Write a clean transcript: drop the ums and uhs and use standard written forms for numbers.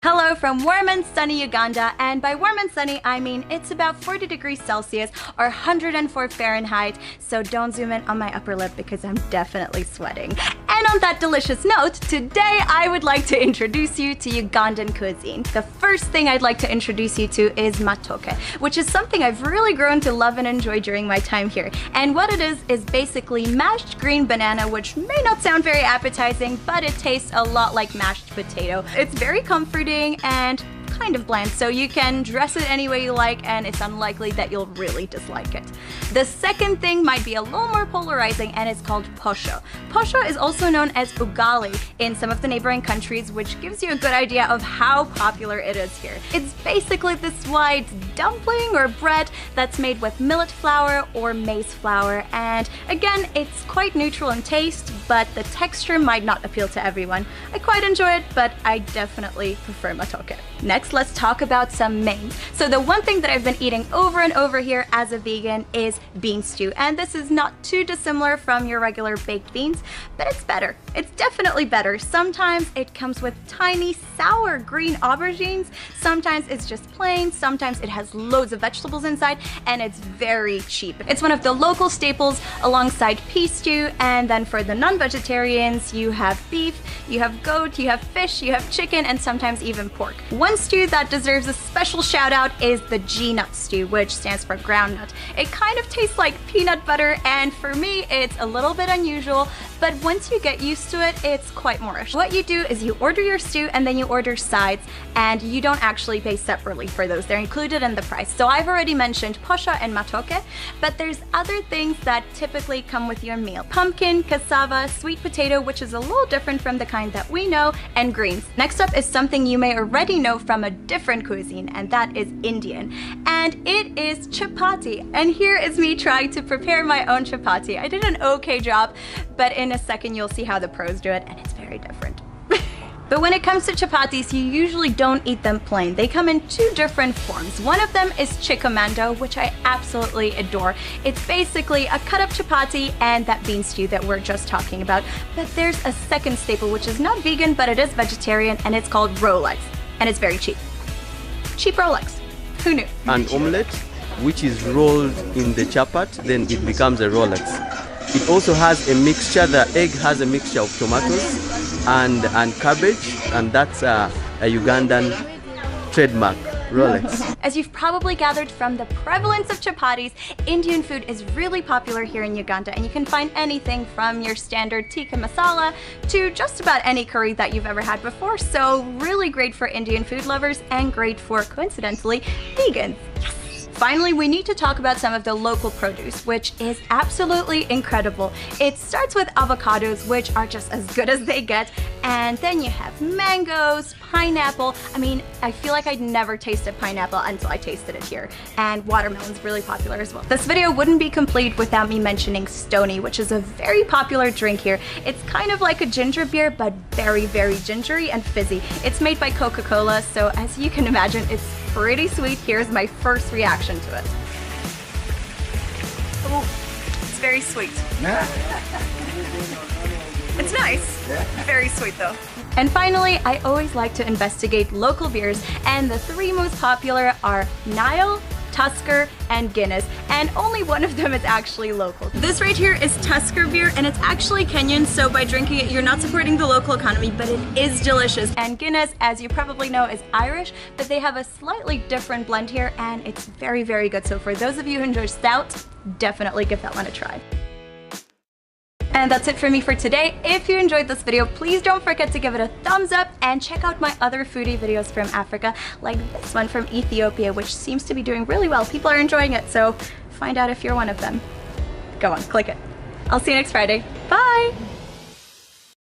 Hello from warm and sunny Uganda, and by warm and sunny I mean it's about 40 degrees Celsius or 104 Fahrenheit, so don't zoom in on my upper lip because I'm definitely sweating. And on that delicious note, today I would like to introduce you to Ugandan cuisine. The first thing I'd like to introduce you to is Matoke, which is something I've really grown to love and enjoy during my time here. And what it is basically mashed green banana, which may not sound very appetizing, but it tastes a lot like mashed potato. It's very comforting and kind of bland, so you can dress it any way you like and it's unlikely that you'll really dislike it. The second thing might be a little more polarizing and it's called Posho. Posho is also known as ugali in some of the neighboring countries, which gives you a good idea of how popular it is here. It's basically this white dumpling or bread that's made with millet flour or maize flour, and again it's quite neutral in taste, but the texture might not appeal to everyone. I quite enjoy it, but I definitely prefer Matoke. Next, let's talk about some mains. So the one thing that I've been eating over and over here as a vegan is bean stew, and this is not too dissimilar from your regular baked beans, but it's better. It's definitely better. Sometimes it comes with tiny sour green aubergines, sometimes it's just plain, sometimes it has loads of vegetables inside, and it's very cheap. It's one of the local staples alongside pea stew, and then for the non-vegetarians you have beef, you have goat, you have fish, you have chicken, and sometimes even pork. One stew that deserves a special shout out is the G-nut stew, which stands for groundnut. It kind of tastes like peanut butter, and for me it's a little bit unusual, but once you get used to it, it's quite Moorish. What you do is you order your stew and then you order sides, and you don't actually pay separately for those. They're included in the price. So I've already mentioned Posho and Matoke, but there's other things that typically come with your meal. Pumpkin, cassava, sweet potato, which is a little different from the kind that we know, and greens. Next up is something you may already know from a different cuisine, and that is Indian. And it is chapati. And here is me trying to prepare my own chapati. I did an okay job, but in a second you'll see how the pros do it, and it's very different. But when it comes to chapatis, you usually don't eat them plain. They come in two different forms. One of them is Kikomando, which I absolutely adore. It's basically a cut up chapati and that bean stew that we're just talking about. But there's a second staple, which is not vegan, but it is vegetarian, and it's called Rolex. And it's very cheap. Cheap Rolex. Who knew? An omelette, which is rolled in the chapati, then it becomes a Rolex. It also has a mixture, the egg has a mixture of tomatoes and cabbage, and that's a Ugandan trademark, Rolex. As you've probably gathered from the prevalence of chapatis, Indian food is really popular here in Uganda, and you can find anything from your standard tikka masala to just about any curry that you've ever had before, so really great for Indian food lovers and great for, coincidentally, vegans. Yes! Finally, we need to talk about some of the local produce, which is absolutely incredible. It starts with avocados, which are just as good as they get, and then you have mangoes, pineapple. I mean, I feel like I'd never tasted pineapple until I tasted it here. And watermelon's really popular as well. This video wouldn't be complete without me mentioning Stony, which is a very popular drink here. It's kind of like a ginger beer, but very, very gingery and fizzy. It's made by Coca-Cola, so as you can imagine, it's pretty sweet. Here's my first reaction to it. Oh, it's very sweet. It's nice. Very sweet though. And finally, I always like to investigate local beers, and the three most popular are Nile, Tusker, and Guinness, and only one of them is actually local. This right here is Tusker beer, and it's actually Kenyan, so by drinking it, you're not supporting the local economy, but it is delicious. And Guinness, as you probably know, is Irish, but they have a slightly different blend here, and it's very, very good. So for those of you who enjoy stout, definitely give that one a try. And that's it for me for today. If you enjoyed this video, please don't forget to give it a thumbs up and check out my other foodie videos from Africa, like this one from Ethiopia, which seems to be doing really well. People are enjoying it, so find out if you're one of them. Go on, click it. I'll see you next Friday. Bye!